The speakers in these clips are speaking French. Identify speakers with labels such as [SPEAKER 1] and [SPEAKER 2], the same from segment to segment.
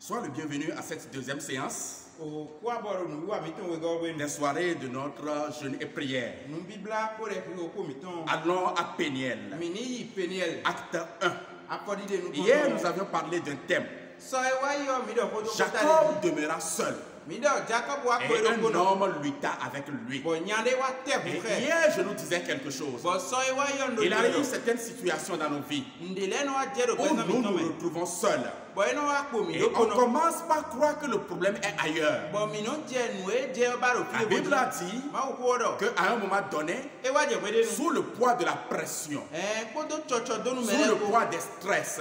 [SPEAKER 1] Sois le bienvenu à cette deuxième séance des soirées de notre jeûne et prière. Allons à Péniel, acte 1. Hier, nous avions parlé d'un thème. Jacob demeura seul. Et un homme lutta avec lui. Et hier, je nous disais quelque chose. Il arrive certaines situations dans nos vies où nous nous retrouvons seuls. Et on commence par croire que le problème est ailleurs. La Bible a dit qu'à un moment donné, sous le poids de la pression, sous le poids des stress,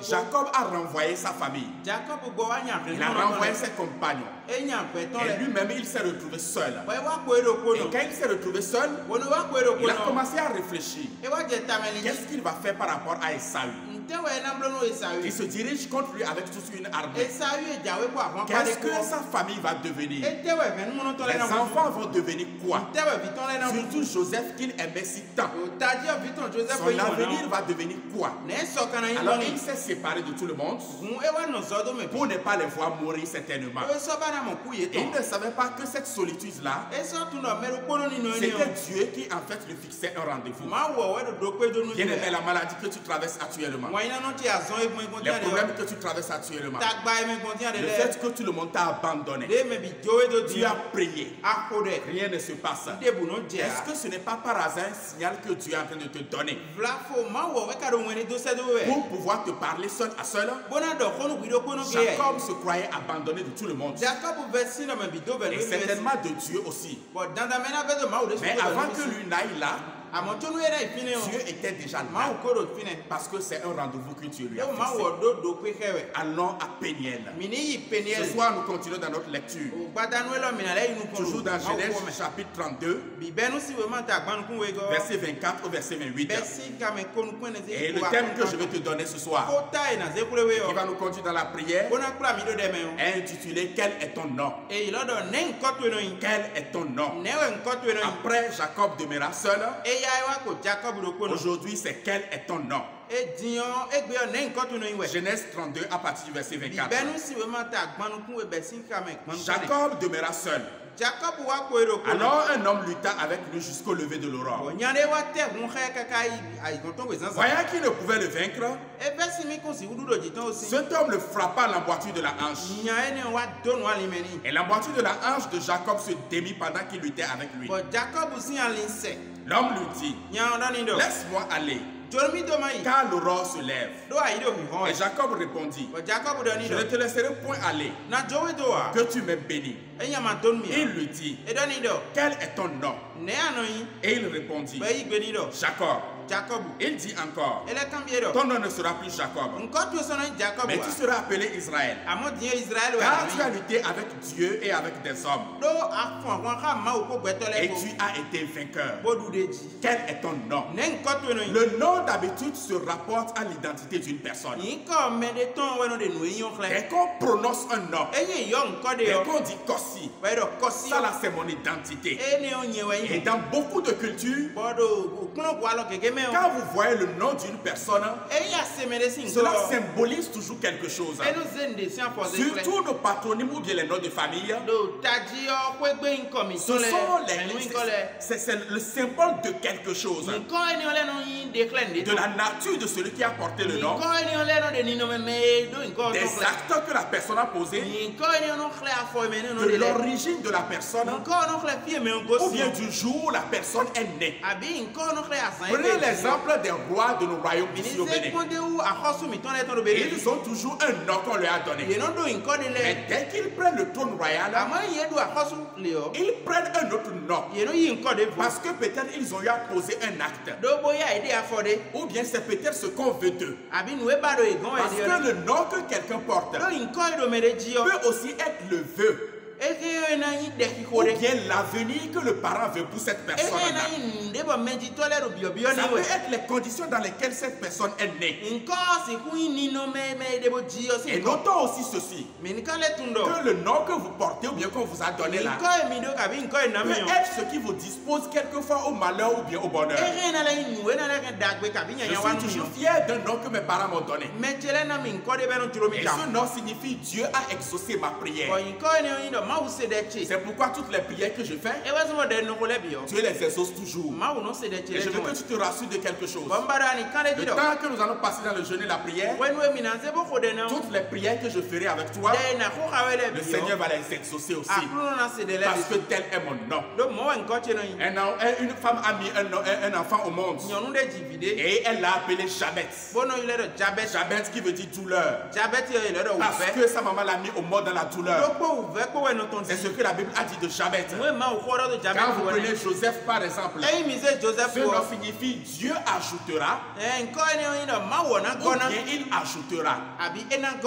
[SPEAKER 1] Jacob a renvoyé sa famille. Il a renvoyé ses compagnons. Et lui-même, il s'est retrouvé seul. Et quand il s'est retrouvé seul, il a commencé à réfléchir. Qu'est-ce qu'il va faire par rapport à Esaü? Il se dirige contre lui avec toute une armée. Qu'est-ce que sa famille va devenir? Les enfants vont devenir quoi? Surtout Joseph qu'il aimait si tant. Son avenir va devenir quoi? Alors il s'est séparé de tout le monde pour ne pas les voir mourir certainement. Et il ne savait pas que cette solitude-là, c'était Dieu qui en fait lui fixait un rendez-vous. Bien aimé, la maladie que tu traverses actuellement, les problèmes que tu traverses actuellement, le fait que tout le monde t'a abandonné, tu as prié, rien ne se passe. Est-ce que ce n'est pas par hasard un signal que Dieu est en train de te donner pour pouvoir te parler seul à seul? Jacob se croyait abandonné de tout le monde et certainement de Dieu aussi. Mais avant que lui n'aille là, Dieu était déjà là parce que c'est un rendez-vous que Dieu lui a fixé. Allons à Péniel. Ce soir, nous continuons dans notre lecture. Toujours dans Genèse chapitre 32, verset 24 au verset 28. Et le thème que je vais te donner ce soir, qui va nous conduire dans la prière, est intitulé « Quel est ton nom ?» Quel est ton nom? Après, Jacob demeura seul. Aujourd'hui, c'est quel est ton nom? Genèse 32 à partir du verset 24. Jacob demeura seul. Alors un homme lutta avec lui jusqu'au lever de l'aurore. Voyant qu'il ne pouvait le vaincre, cet homme le frappa à l'emboîture de la hanche. Et l'emboîture de la hanche de Jacob se démit pendant qu'il luttait avec lui. L'homme lui dit, laisse-moi aller, car l'aurore se lève. Et Jacob répondit, je ne te laisserai point aller, que tu m'aies béni. Il lui dit, quel est ton nom? Et il répondit, Jacob. Il dit encore, ton nom ne sera plus Jacob, mais tu seras appelé Israël, car tu as lutté avec Dieu et avec des hommes, et tu as été vainqueur. Quel est ton nom? Le nom d'habitude se rapporte à l'identité d'une personne. Dès qu'on prononce un nom, dès qu'on dit Kossi, ça là c'est mon identité. Et dans beaucoup de cultures, quand vous voyez le nom d'une personne, cela symbolise toujours quelque chose. Surtout nos patronymes ou bien les noms de famille. Ce sont c'est le symbole de quelque chose. De la nature de celui qui a porté le nom. Des actes que la personne a posés. De l'origine de la personne. Ou bien du jour où la personne est née. Prenez l'exemple des rois de nos royaumes ici au Bénin. Ils ont toujours un nom qu'on leur a donné. Mais dès qu'ils prennent le trône royal, ils prennent un autre nom. Parce que peut-être ils ont eu à poser un acte. Ou bien c'est peut-être ce qu'on veut d'eux. Parce que le nom que quelqu'un porte peut aussi être le vœu. Ou bien l'avenir que le parent veut pour cette personne-là. Ça peut être les conditions dans lesquelles cette personne est née. Et notons aussi ceci, que le nom que vous portez ou bien qu'on vous a donné là peut être ce qui vous dispose quelquefois au malheur ou bien au bonheur. Je suis toujours fier d'un nom que mes parents m'ont donné. Et ce nom signifie Dieu a exaucé ma prière. C'est pourquoi toutes les prières que je fais, Dieu les exauce toujours. Et je veux que tu te rassures de quelque chose. Le temps que nous allons passer dans le jeûne et la prière, toutes les prières que je ferai avec toi, le Seigneur va les exaucer aussi. Parce que tel est mon nom. Une femme a mis un enfant au monde. Et elle l'a appelé Jabet. Jabet qui veut dire douleur. Parce que sa maman l'a mis au monde dans la douleur. C'est ce que la Bible a dit de Jabet. Quand vous prenez Joseph par exemple, ce nom signifie Dieu ajoutera. Ou bien il ajoutera.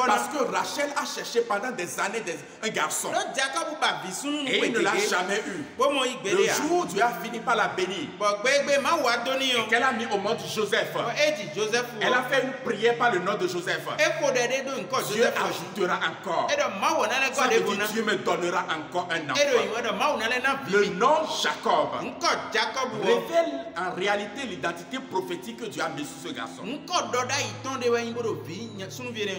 [SPEAKER 1] Parce que Rachel a cherché pendant des années un garçon. Et il ne l'a jamais eu. Le jour où Dieu a fini par la bénir, et qu'elle a mis au monde Joseph, elle a fait une prière par le nom de Joseph. Dieu ajoutera encore. Ça veut dire Dieu me donnera encore un enfant. Le nom Jacob révèle en réalité l'identité prophétique que Dieu a mise sur ce garçon.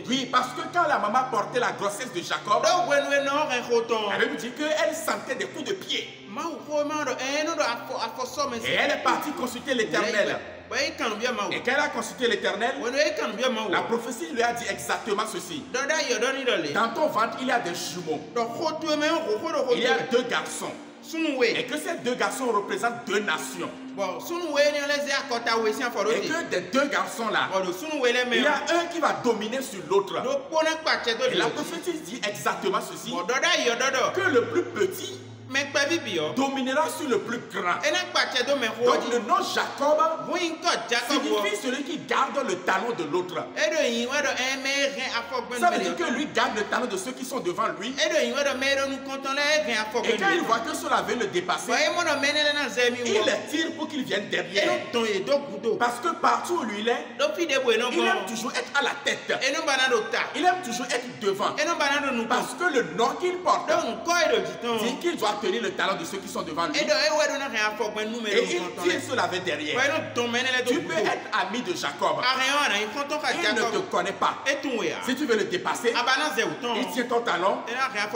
[SPEAKER 1] Oui, parce que quand la maman portait la grossesse de Jacob, elle me dit qu'elle sentait des coups de pied. Et elle est partie consulter l'Éternel. Et quand elle a consulté l'Éternel, la prophétie lui a dit exactement ceci. Dans ton ventre, il y a des jumeaux. Il y a 2 garçons. Et que ces 2 garçons représentent 2 nations. Et que des 2 garçons-là, il y a un qui va dominer sur l'autre. Et la prophétie dit exactement ceci. Que le plus petit dominera sur le plus grand. Donc le nom Jacob signifie celui qui garde le talon de l'autre. Ça veut dire que lui garde le talon de ceux qui sont devant lui. Et quand il voit que cela veut le dépasser, il les tire pour qu'ils viennent derrière. Parce que partout où lui il est, il aime toujours être à la tête. Il aime toujours être devant. Parce que le nom qu'il porte dit qu'il doit tenir le talent de ceux qui sont devant lui. Et il tire cela vers derrière. Tu peux être ami de Jacob. Il ne te connaît pas. Si tu veux le dépasser, il tient ton talon et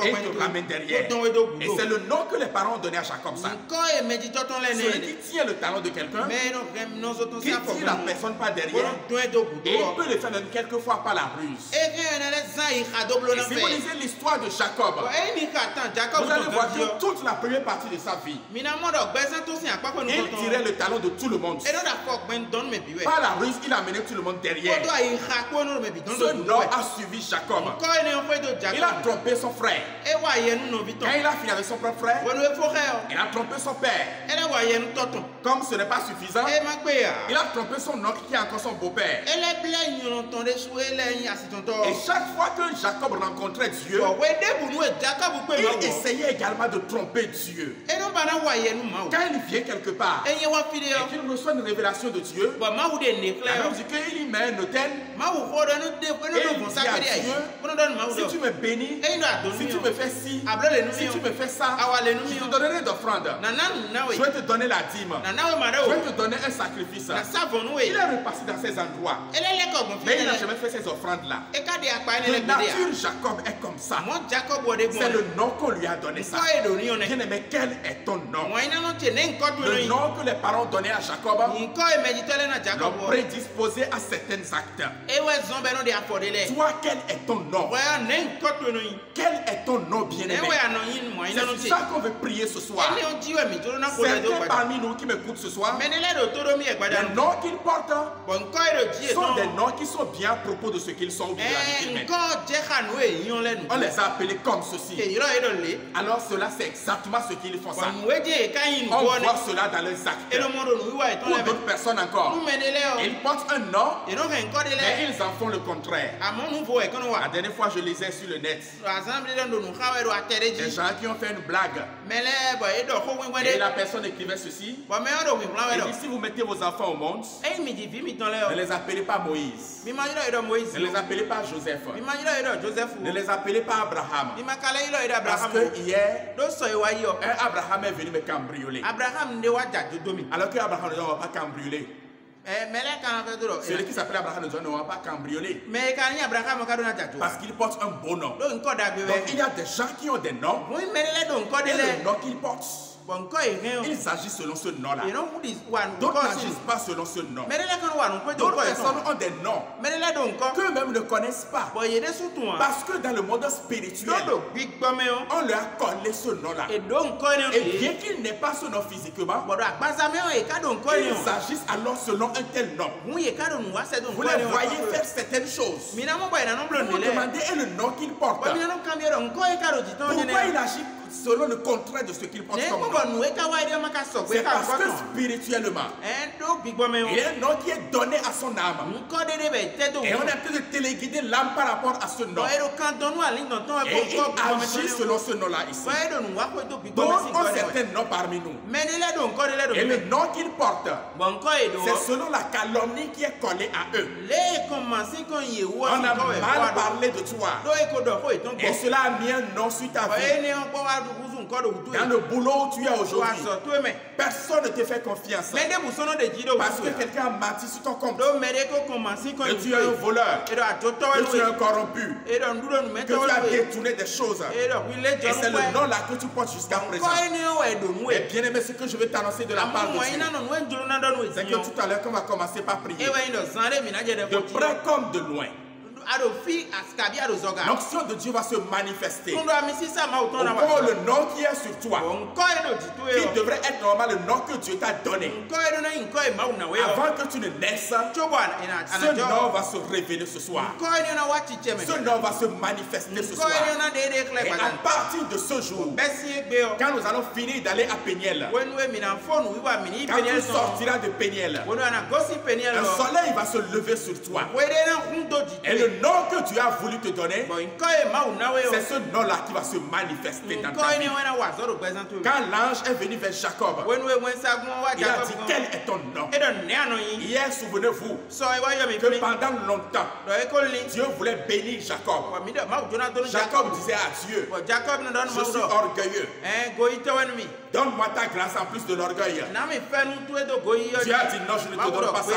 [SPEAKER 1] il te ramène derrière. Et c'est le nom que les parents ont donné à Jacob. Celui qui tient le talon de quelqu'un, qui tire la personne par derrière, et il peut le faire même quelquefois par la ruse. Et si vous lisez l'histoire de Jacob, vous allez voir que toute la première partie de sa vie, il tirait le talon de tout le monde. Par la ruse, il a amené tout le monde derrière. Ce nom a suivi Jacob. Il a trompé son frère. Quand il a fini avec son propre frère, il a trompé son père. Comme ce n'est pas suffisant, il a trompé son oncle qui est encore son beau-père. Et chaque fois que Jacob rencontrait Dieu, il essayait également de tromper Dieu. Quand il vient quelque part et qu'il reçoit une révélation de Dieu, alors on dit qu'il y met un autel et il dit à Dieu, si tu me bénis, si tu me fais ci, si tu me fais ça, je te donnerai d'offrande. Je vais te donner la dîme. Je vais te donner un sacrifice. Il est repassé dans ces endroits, mais il n'a jamais fait ces offrandes-là. De nature, Jacob est comme ça. C'est le nom qu'on lui a donné ça. Bien-aimé, quel est ton nom? Le nom que les parents donnaient à Jacob l'ont prédisposé à certains actes. Toi, quel est ton nom? Quel est ton nom, bien-aimé? C'est ça qu'on veut prier ce soir. Certains parmi nous qui m'écoutent ce soir, les noms qu'ils portent sont des noms qui sont bien à propos de ce qu'ils sont. On les a appelés comme ceci. Alors cela, c'est exactement ce qu'ils font ça. On voit cela dans les actes. Pour d'autres personnes encore, ils portent un nom, mais ils en font le contraire. La dernière fois, je lisais sur le net des gens qui ont fait une blague. Et la personne écrivait ceci. Il dit, si vous mettez vos enfants au monde, ne les appelez pas Moïse. Ne les appelez pas Joseph. Ne les appelez pas Abraham. Parce que hier, un Abraham est venu me cambrioler. Alors que Abraham ne va pas cambrioler. Celui qui s'appelle Abraham ne doit pas cambrioler. Parce qu'il porte un beau nom. Donc il y a des gens qui ont des noms. Et le nom qu'ils portent, ils agissent selon ce nom-là. D'autres n'agissent pas selon ce nom. D'autres personnes ont des noms qu'eux-mêmes ne connaissent pas. Parce que dans le monde spirituel, on leur a collé ce nom-là. Et bien qu'il n'ait pas ce nom physiquement, ils agissent alors selon un tel nom. Vous les voyez faire certaines choses. Vous demandez et le nom qu'il porte. Pourquoi il agit selon le contraire de ce qu'il porte comme nom? C'est parce que spirituellement, il y a un nom qui est donné à son âme. Et on est en train de téléguider l'âme par rapport à ce nom. Et il agit selon ce nom-là ici. D'autres ont certains noms parmi nous. Et le nom qu'ils portent, c'est selon la calomnie qui est collée à eux. On a mal parlé de toi. Et cela a mis un nom sur ta vie. Dans le boulot où tu es aujourd'hui, personne ne te fait confiance. Parce que quelqu'un a menti sur ton compte. Que tu es un voleur. Que tu es un corrompu. Que tu as détourné des choses. Et c'est le nom là que tu portes jusqu'à présent. Et bien aimé, ce que je veux t'annoncer de la part de Dieu, c'est que tout à l'heure, qu'on va commencer par prier. De près comme de loin. L'onction de Dieu va se manifester. Au point le nom qui est sur toi, qui devrait être normal, le nom que Dieu t'a donné. Avant que tu ne naisses, ce nom va se révéler ce soir. Ce nom va se manifester ce soir. Et à partir de ce jour, quand nous allons finir d'aller à Péniel, quand tu sortiras de Péniel, un soleil va se lever sur toi. Et le nom que Dieu a voulu te donner, c'est ce nom-là qui va se manifester dans ta vie. Quand l'ange est venu vers Jacob, il a dit, quel est ton nom? Hier, souvenez-vous que pendant longtemps, Dieu voulait bénir Jacob. Jacob disait à Dieu, je suis orgueilleux. Donne-moi ta grâce en plus de l'orgueil. Dieu a dit non, je ne te donne pas ça.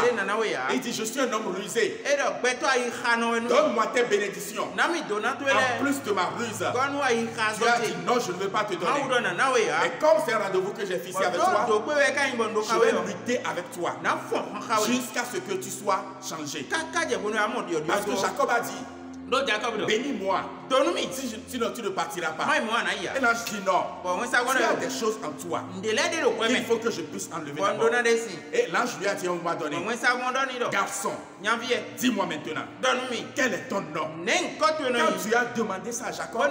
[SPEAKER 1] Il dit, je suis un homme rusé. Donne-moi tes bénédictions en plus de ma ruse. Dieu a dit non, je ne veux pas te donner. Mais comme c'est un rendez-vous que j'ai fixé avec toi, je vais lutter avec toi jusqu'à ce que tu sois changé. Parce que Jacob a dit, bénis-moi. Sinon tu ne partiras pas. Et là je dis non. Tu as des choses en toi qu'il faut que je puisse enlever d'abord. Et là je lui ai dit à un moment donné, garçon, dis-moi maintenant, quel est ton nom? Quand tu as demandé ça à Jacob, ce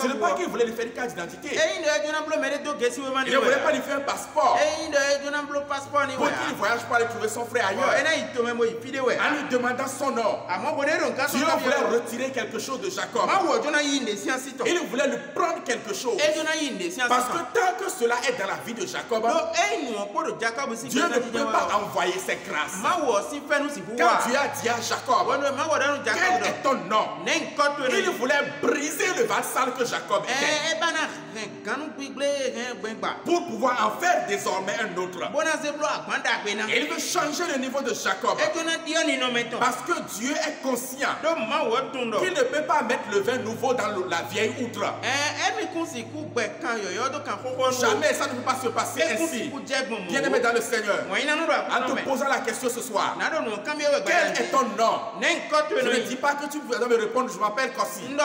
[SPEAKER 1] n'est pas qu'il voulait lui faire une carte d'identité. Il ne voulait pas lui faire un passeport pour qu'il voyage pour aller trouver son frère ailleurs. En lui demandant son nom, Dieu voulait retirer quelque chose de Jacob. Il voulait lui prendre quelque chose. Parce que tant que cela est dans la vie de Jacob, Dieu ne peut pas envoyer ses grâces. Quand Dieu a dit à Jacob, quel est ton nom? Il voulait briser le vassal que Jacob était pour pouvoir en faire désormais un autre. Et il veut changer le niveau de Jacob. Parce que Dieu est conscient qu'il ne peut pas mettre le vin nouveau dans la vieille outre. Jamais ça ne peut pas se passer ainsi. Bien aimé dans le Seigneur, en te posant la question ce soir, quel est ton nom? Je ne dis pas que tu dois me répondre, je m'appelle Kossi. Je ne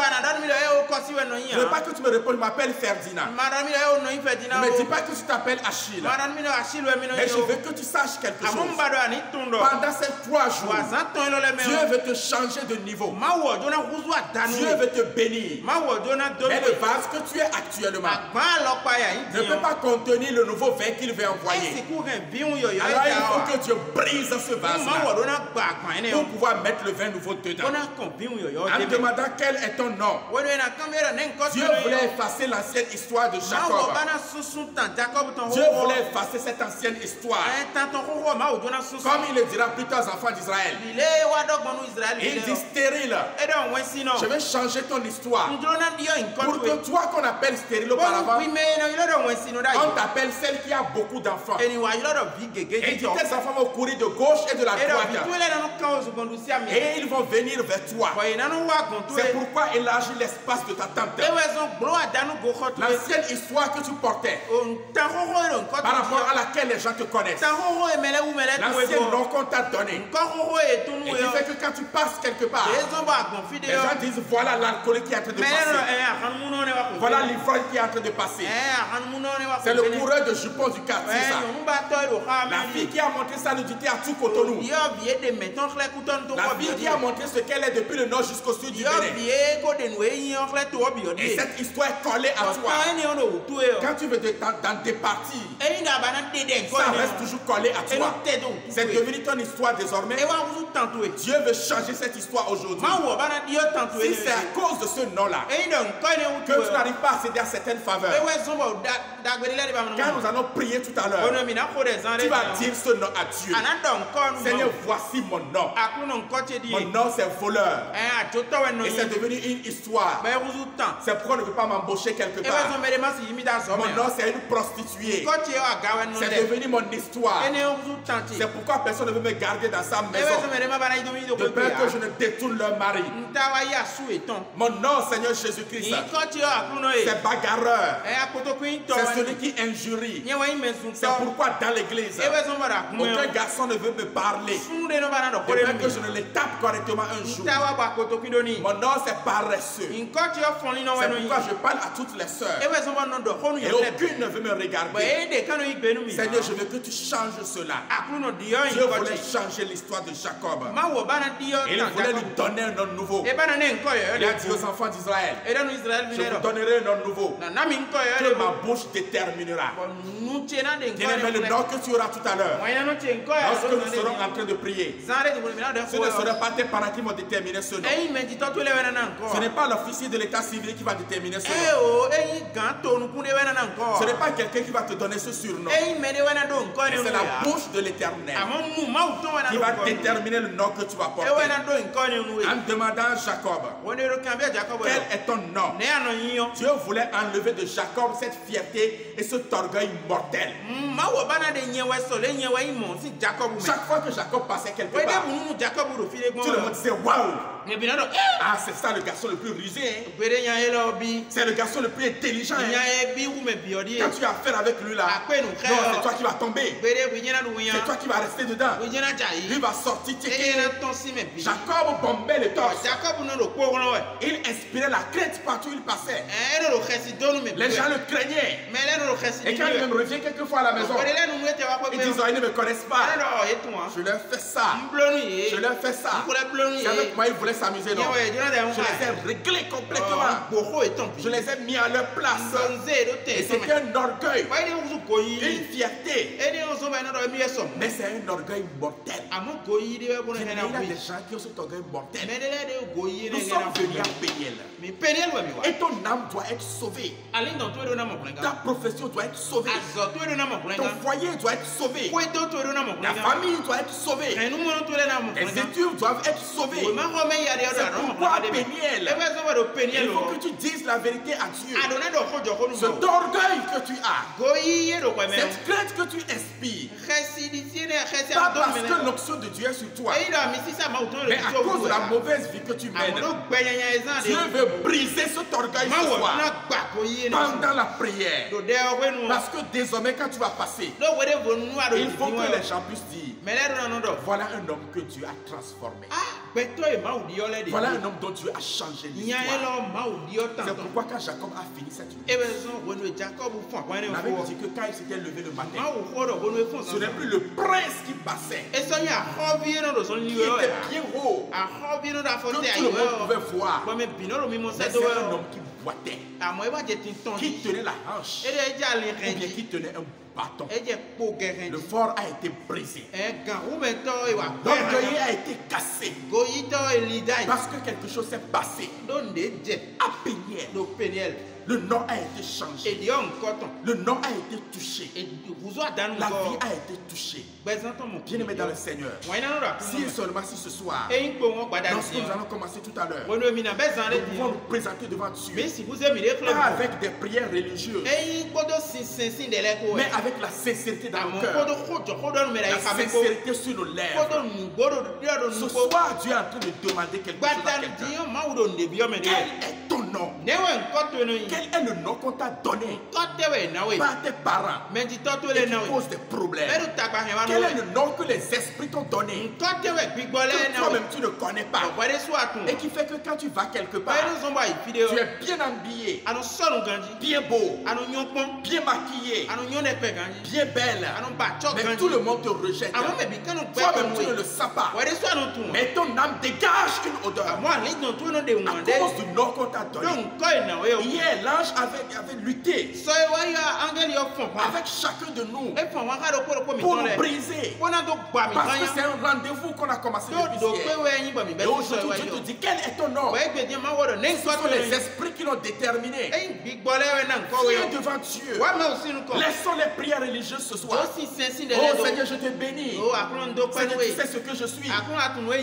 [SPEAKER 1] veux pas que tu me répondes, je m'appelle Ferdinand. Ne me dis pas que tu t'appelles Achille. Mais je veux que tu saches quelque chose. Pendant ces 3 jours, Dieu veut te changer de niveau. Dieu veut te bénir. Mais le vase que tu es actuellement ne peut pas contenir le nouveau vin qu'il veut envoyer. Alors il faut que Dieu brise ce vase-là pour pouvoir mettre le vin nouveau dedans. En demandant quel est ton nom, Dieu voulait effacer l'ancienne histoire de Jacob. Dieu voulait effacer cette ancienne histoire. Comme il le dira plus tard aux enfants d'Israël. Il dit stérile stérile. Je vais changer ton histoire. Pour que toi qu'on appelle stérile auparavant, on t'appelle celle qui a beaucoup d'enfants. Et tes enfants vont courir de gauche et de la droite. Et ils vont venir vers toi. C'est pourquoi élargis l'espace de ta tente. L'ancienne histoire que tu portais, par rapport à laquelle les gens te connaissent, l'ancien nom qu'on t'a donné, et qui fait que quand tu passes quelque part, les gens disent voilà l'alcoolique qui est en train de passer, voilà l'ivrogne qui est en train de passer, c'est le coureur de jupons du quartier, ça. La fille qui a montré sa nudité à tout Cotonou, la fille qui a montré ce qu'elle est depuis le nord jusqu'au sud du Bénin. Et cette histoire est collée à toi. Quand tu veux t'en départir, ça reste toujours collé à toi. C'est devenu ton histoire désormais. Dieu veut changer cette histoire aujourd'hui. Si c'est à cause de ce nom-là que tu n'arrives pas à céder à certaines faveurs, quand nous allons prier tout à l'heure, tu vas dire ce nom à Dieu. Seigneur, voici mon nom. Mon nom c'est voleur. Et c'est devenu une histoire. C'est pourquoi on ne peut pas m'embaucher quelque part. Mon nom c'est une prostituée. C'est devenu mon histoire. C'est pourquoi personne ne veut me garder dans sa maison, de peur que je ne détourne leur mari. Mon nom, Seigneur Jésus-Christ, c'est bagarreur. C'est celui qui injurie. C'est pourquoi dans l'église, aucun garçon ne veut me parler, de peur que je ne les tape correctement un jour. Mon nom, c'est paresseux. C'est pourquoi je parle à toutes les sœurs, et aucune ne veut me regarder. Seigneur, je veux que tu changes cela. Dieu voulait changer l'histoire de Jacob. Il voulait lui donner un nom nouveau. Il a dit aux enfants d'Israël, je vous donnerai un nom nouveau que ma bouche déterminera. Quel est le nom que tu auras tout à l'heure? Lorsque nous serons en train de prier, ce ne sera pas tes parents qui vont déterminer ce nom. Ce n'est pas l'officier de l'état civil qui va déterminer ce nom. Ce n'est pas quelqu'un qui va te donner ce surnom. C'est la bouche de l'Éternel qui va déterminer le nom que tu vas porter. En demandant à Jacob, quel est ton nom? Dieu voulait enlever de Jacob cette fierté et cet orgueil mortel. Chaque fois que Jacob passait quelque part, tout le monde disait waouh! Ah, c'est ça le garçon le plus rusé. C'est le garçon le plus intelligent. Quand tu as affaire avec lui là, non, c'est toi qui vas tomber. C'est toi qui vas rester dedans. Lui va sortir. Jacob bombait le torse. Il inspirait la crainte partout où il passait. Les gens le craignaient. Et quand il me revient quelquefois à la maison, ils disent oh, ils ne me connaissent pas. Je leur fais ça. Je leur fais ça. C'est avec moi ils voulaient s'amuser, non? Je les ai réglés complètement. Je les ai mis à leur place. Et c'est un orgueil, une fierté. Mais c'est un orgueil mortel. Il y a des gens qui ont cet orgueil mortel. Nous sommes venus à Péniel. Et ton âme doit être sauvée. Ta profession doit être sauvée. Ton foyer doit être sauvé. Ta famille doit être sauvée. Tes études doivent être sauvées. C'est pourquoi à Péniel, il faut que tu dises la vérité à Dieu. Cet orgueil que tu as, cette crainte que tu inspires, pas parce que l'onction de Dieu est sur toi, mais à cause de la mauvaise vie que tu mènes. Dieu veut briser cet orgueil ce soir pendant la prière. Parce que désormais quand tu vas passer, il faut que les gens puissent dire voilà un homme que Dieu a transformé. Voilà un homme dont Dieu a changé l'histoire. C'est pourquoi quand Jacob a fini cette nuit, on avait dit que quand il s'était levé le matin, ce n'est plus le prince qui passait, qui était bien haut, que tout le monde pouvait voir. Mais c'est un homme qui boitait, qui tenait la hanche, ou bien qui tenait un bâton. Le fort a été brisé. L'orgueil a été cassé. Parce que quelque chose s'est passé à Péniel. Le nom a été changé. Le nom a été touché. La vie a été touchée. Bien-aimé dans le Seigneur. Si seulement si ce soir, lorsque nous allons commencer tout à l'heure, nous pouvons nous présenter devant Dieu. Pas avec des prières religieuses, mais avec la sincérité dans le cœur. La sincérité sur nos lèvres. Ce soir, Dieu est en train de demander quelque chose à quelqu'un. Quel est ton nom? Quel est le nom qu'on t'a donné par tes parents et qui cause des problèmes? Quel est le nom que les esprits t'ont donné que toi-même tu ne connais pas et qui fait que quand tu vas quelque part, tu es bien habillé, bien beau, bien maquillé, bien belle, mais tout le monde te rejette. Toi-même tu ne le sais pas, mais ton âme dégage une odeur à cause du nom qu'on t'a donné. Hier, l'ange avait lutté avec chacun de nous pour nous briser. Parce que c'est un rendez-vous qu'on a commencé depuis hier. Et aujourd'hui, Dieu te dit, quel est ton nom? Ce sont les esprits qui l'ont déterminé. Tu es devant Dieu. Laissons les prières religieuses ce soir. Oh Seigneur, je te bénis. Seigneur, tu sais ce que je suis.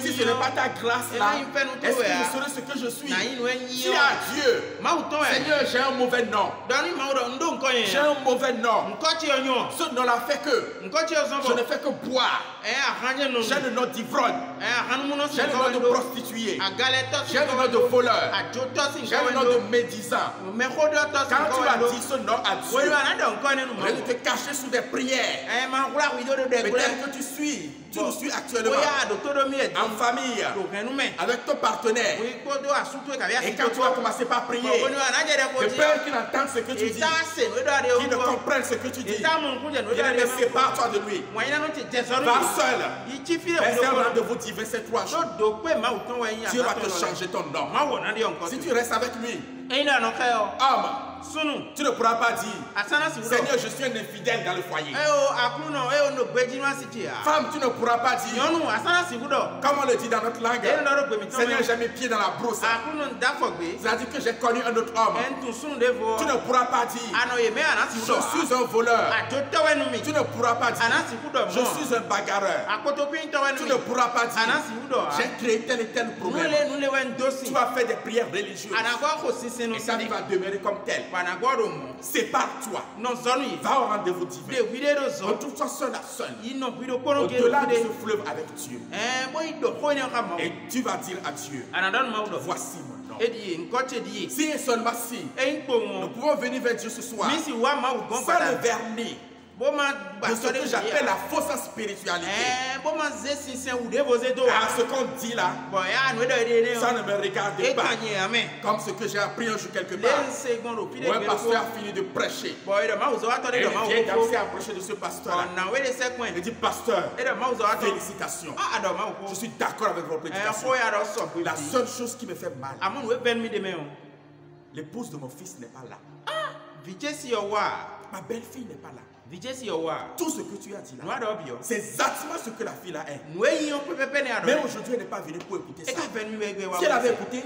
[SPEAKER 1] Si ce n'est pas ta grâce là, est-ce que je serai ce que je suis? Si à Dieu, Seigneur, j'ai un mauvais nom. J'ai un mauvais nom. Ce nom-là fait que je ne fais que boire. J'ai le nom d'ivrogne. J'ai le nom de prostituée. J'ai le nom de voleur. J'ai le nom de médisant. Quand tu as dit ce nom à Dieu, au lieu de te cacher sous des prières, peut-être que tu nous suis actuellement en famille, avec ton partenaire. Et quand tu vas commencer par prier, de peur qu'il entende ce que tu dis, qu'il ne comprenne ce que tu dis, qu'il ne sépare-toi de lui. Va seul. C'est un rendez-vous divin ces 3 jours. Dieu va te changer ton nom. Si tu restes avec lui, homme, tu ne pourras pas dire, Seigneur, je suis un infidèle dans le foyer. Femme, tu ne pourras pas dire, comme on le dit dans notre langue, Seigneur, j'ai mes pieds dans la brousse. C'est-à-dire que j'ai connu un autre homme. Tu ne pourras pas dire, je suis un voleur. Tu ne pourras pas dire, je suis un bagarreur. Tu ne pourras pas dire, j'ai créé tel et tel problème. Tu vas faire des prières religieuses. Et ça va demeurer comme tel. Sépare-toi. Va au rendez-vous divin. Retrouve-toi seul à seul. Au-delà de ce fleuve avec Dieu. Et tu vas dire à Dieu, voici mon nom. Si et seulement si nous pouvons venir vers Dieu ce soir sans le vernis de ce que j'appelle la fausse spiritualité. Ce qu'on dit là, ça ne me regarde pas. Comme ce que j'ai appris un jour quelque part. Où un pasteur a fini de prêcher. Et il vient commencer à prêcher de ce pasteur-là. Il dit, pasteur, félicitations. Je suis d'accord avec vos prédications. La seule chose qui me fait mal, l'épouse de mon fils n'est pas là. Ma belle-fille n'est pas là. Tout ce que tu as dit là, c'est exactement ce que la fille là est. Mais aujourd'hui, elle n'est pas venue pour écouter ça. Si elle avait écouté,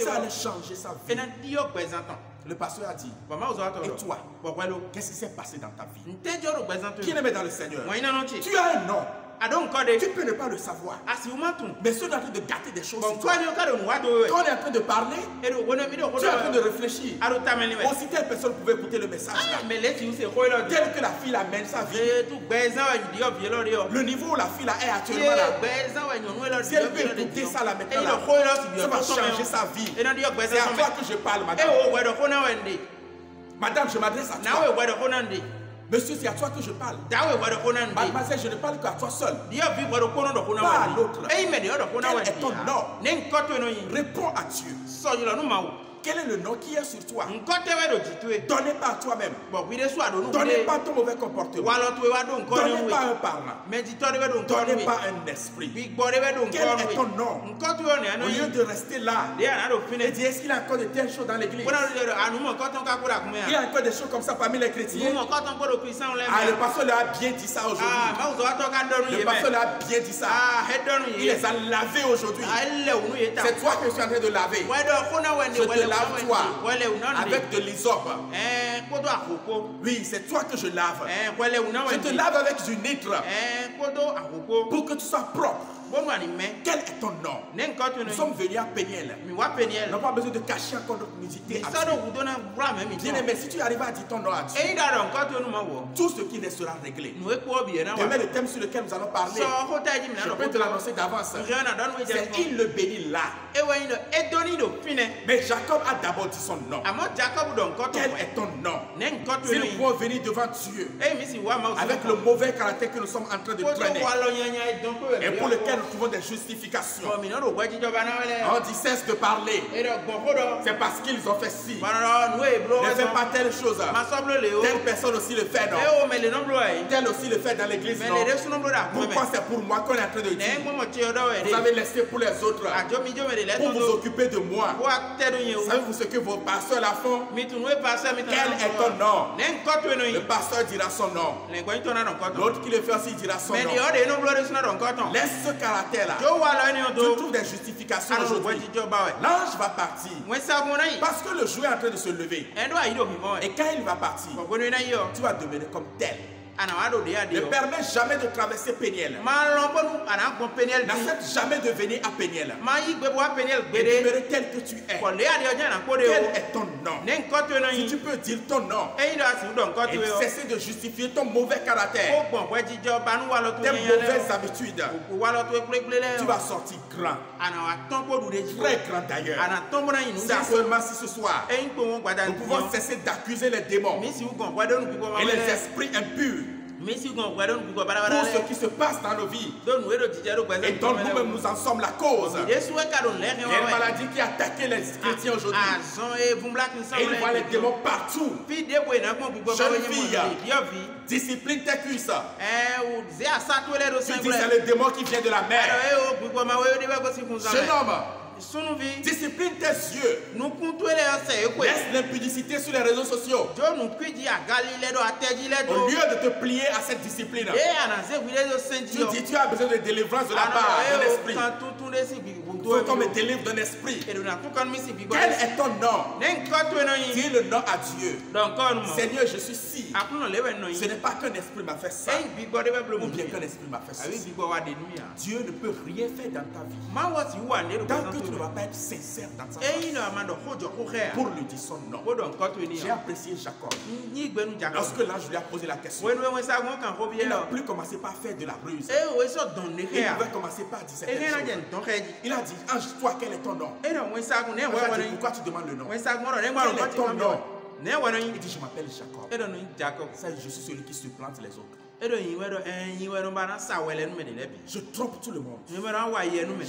[SPEAKER 1] ça allait changer sa vie. Le pasteur a dit, et toi, qu'est-ce qui s'est passé dans ta vie? Qui est dans le Seigneur? Tu as un nom. Tu peux ne pas le savoir. Mais ceux qui sont en train de gâter des choses sur toi. Quand on est en train de parler, tu es en train de réfléchir. Aussi telle personne pouvait écouter le message là. Tel que la fille l'amène sa vie. Le niveau où la fille là est actuellement là. Si elle peut écouter ça là maintenant là, ça va changer sa vie. C'est à toi que je parle, madame. Madame, je m'adresse à toi. Monsieur, c'est à toi que je parle. Mademoiselle, je ne parle qu'à toi seul. Pas à l'autre. Quel est ton nom? Réponds à Dieu. Quel est le nom qui est sur toi? Donnez pas à toi-même. Donnez pas ton mauvais comportement. Donnez pas un parent. Donnez pas un esprit. Quel est ton nom? Au lieu de rester là et dire, est-ce qu'il y a encore de telles choses dans l'église? Il y a encore des choses comme ça parmi les chrétiens. Le pasteur a bien dit ça aujourd'hui. Le pasteur a bien dit ça. Il les a lavés aujourd'hui. C'est toi que je suis en train de laver. Je te lave-toi avec de l'hysope. Oui, c'est toi que je lave. Je te lave avec du nitre pour que tu sois propre. Quel est ton nom? Nous sommes venus à Péniel. Nous n'avons pas besoin de cacher encore notre nudité à Dieu. Bien aimé, si tu arrives à dire ton nom à Dieu, tout ce qui sera réglé. Demain, le thème sur lequel nous allons parler, je peux te l'annoncer d'avance. C'est il le bénit là. Mais Jacob a d'abord dit son nom. Quel est ton nom? Si nous pouvons venir devant Dieu avec le mauvais caractère que nous sommes en train de traîner et pour lequel nous trouvons des justifications, on dit cesse de parler. C'est parce qu'ils ont fait ci. Ne fais pas telle chose. Telle personne aussi le fait, non? Tel aussi le fait dans l'église, non? Pourquoi c'est pour moi qu'on est en train de dire? Vous avez laissé pour les autres pour vous occuper de moi. Savez-vous ce que vos pasteurs la font? Quel est ton nom? Le pasteur dira son nom. L'autre qui le fait aussi dira son nom. Laisse ce caractère-là. Tu trouves des justifications aujourd'hui. L'ange va partir parce que le jour est en train de se lever. Et quand il va partir, tu vas demeurer comme tel. Ne permets jamais de traverser Péniel. N'accepte jamais de venir à Péniel. Et demeurer tel que tu es. Quel est ton nom? Si tu peux dire ton nom et cesser de justifier ton mauvais caractère, tes mauvaises habitudes, tu vas sortir grand. Très grand d'ailleurs. C'est seulement si ce soir nous pouvons cesser d'accuser les démons et les esprits impurs pour ce qui se passe dans nos vies et dont nous-mêmes nous en sommes la cause. Il y a une maladie qui a attaqué les chrétiens aujourd'hui. Et il voit les démons partout. Jeune fille, discipline tes cuisses. Tu dis c'est le démon qui vient de la mer. Jeune homme, discipline tes yeux. Laisse l'impudicité sur les réseaux sociaux. Au lieu de te plier à cette discipline, tu dis tu as besoin de délivrance de la part de l'esprit. Il faut qu'on me délivre d'un esprit. Quel est ton nom? Dis le nom à Dieu. Seigneur, je suis ci. Ce n'est pas qu'un esprit m'a fait ça, ou bien qu'un esprit m'a fait ça. Dieu ne peut rien faire dans ta vie tant que tu ne vas pas être sincère dans sa vie pour lui dire son nom. J'ai apprécié Jacob. Lorsque l'ange lui a posé la question, il n'a plus commencé par faire de la ruse. Il pouvait commencer par dire certaines choses. Il a dit, ange, toi, quel est ton nom? Pourquoi tu demandes le nom? Quel est ton nom? Il dit, je m'appelle Jacob. Ça, je suis celui qui supplante les autres. Je trompe tout le monde. Je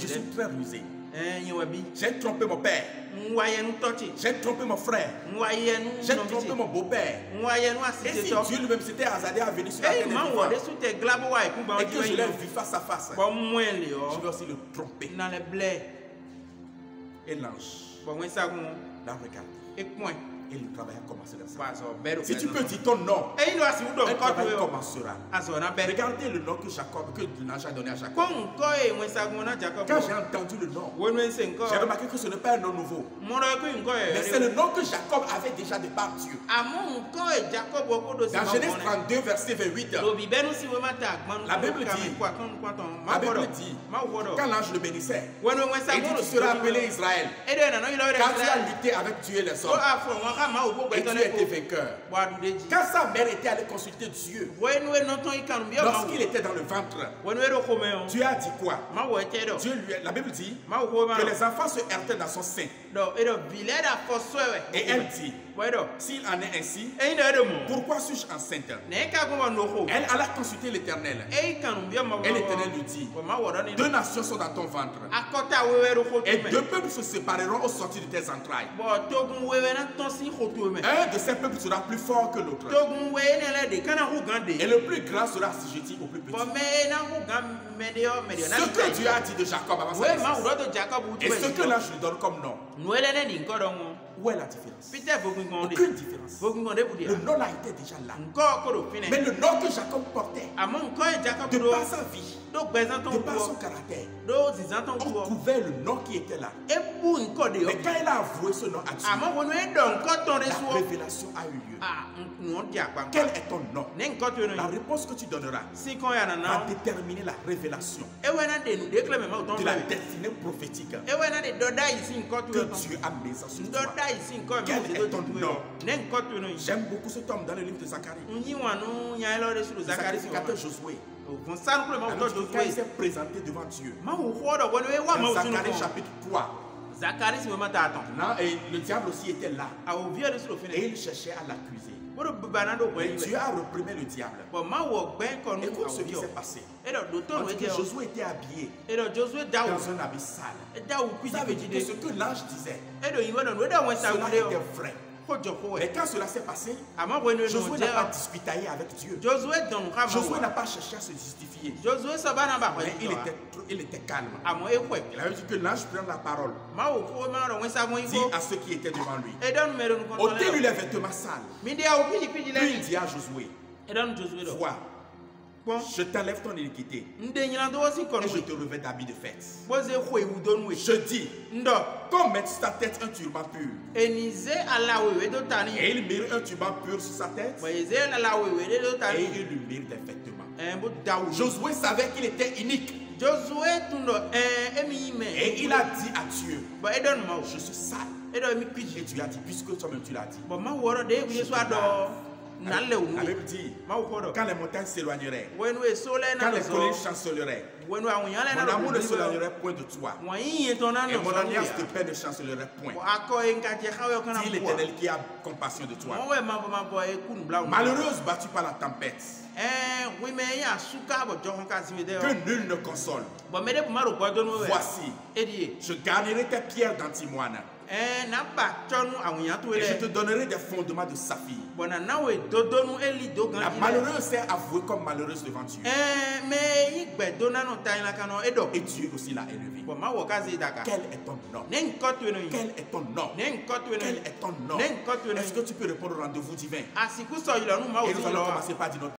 [SPEAKER 1] suis très rusé. J'ai trompé mon père. J'ai trompé mon frère. J'ai trompé mon beau-père. Et si Dieu lui-même s'était hasardé à venir sur la terre et que je l'ai vu face à face, je vais aussi le tromper. Et l'ange l'a regardé. Et le travail a commencé dans sa vie. Si tu peux dire ton nom, le travail commencera. Regardez le nom que l'ange a donné à Jacob. Quand j'ai entendu le nom, j'ai remarqué que ce n'est pas un nom nouveau. Mais c'est le nom que Jacob avait déjà de par Dieu. Dans Genèse 32, verset 28, la Bible dit, quand l'ange le bénissait, il dit, tu seras appelé Israël, car tu as lutté avec Dieu et les hommes. Et tu étais vainqueur. Quand sa mère était allée consulter Dieu, lorsqu'il était dans le ventre, Dieu a dit quoi? La Bible dit que les enfants se heurtaient dans son sein. Et elle dit, s'il en est ainsi, pourquoi suis-je enceinte? Elle alla consulter l'Éternel. Et l'Éternel lui dit, deux nations sont dans ton ventre, et deux peuples se sépareront au sortir de tes entrailles. Un de ces peuples sera plus fort que l'autre, et le plus grand sera assujetti au plus petit. Ce que Dieu a dit de Jacob avant sa naissance, et ce que l'ange lui donne comme nom, où est la différence? Aucune différence. Le nom là était déjà là. Mais le nom que Jacob portait, de par sa vie, de par son caractère, on couvert le nom qui était là. Mais quand il a avoué ce nom à Dieu, la révélation a eu lieu. Quel est ton nom? La réponse que tu donneras va déterminer la révélation de la destinée prophétique que Dieu a mise sur toi. Quel est ton nom? J'aime beaucoup cet homme dans le livre de Zacharie. Le sacrificateur Josué. Quand il s'est présenté devant Dieu, dans Zacharie chapitre 3, et le diable aussi était là. Et il cherchait à l'accuser. Mais Dieu a reprimé le diable. Écoute ce qui s'est passé. Josué était habillé dans un habit sale. Ça veut dire que ce que l'ange disait, cela était vrai. Mais quand cela s'est passé, Josué n'a pas discuté avec Dieu. Josué n'a pas cherché à se justifier. Mais il était calme. Il avait dit que l'ange prend la parole. Dit à ceux qui étaient devant lui, ôtez-lui les vêtements sales. Puis il dit à Josué, vois, je t'enlève ton iniquité et je te revêt d'habits de fête. Je dis, comme mettre sur sa tête un turban pur. Et il met un turban pur sur sa tête. Et il lui met des vêtements. Josué savait qu'il était unique. Et il a dit à Dieu, je suis sale. Et Dieu a dit, puisque toi-même tu l'as dit, la Bible dit, quand les montagnes s'éloigneraient, quand les collines chanceleraient, mon amour ne s'éloignerait point de toi, et mon alliance de paix ne chancellerait point. Dis l'Éternel qui a compassion de toi. Malheureuse battue par la tempête, que nul ne console. Voici, je garnerai tes pierres d'antimoine. Et je te donnerai des fondements de saphir. La malheureuse s'est avouée comme malheureuse devant Dieu. Et Dieu aussi l'a élevée. Quel est ton nom? Quel est ton nom? Quel est ton nom? Est-ce que tu peux répondre au rendez-vous divin? Et nous allons commencer par dire notre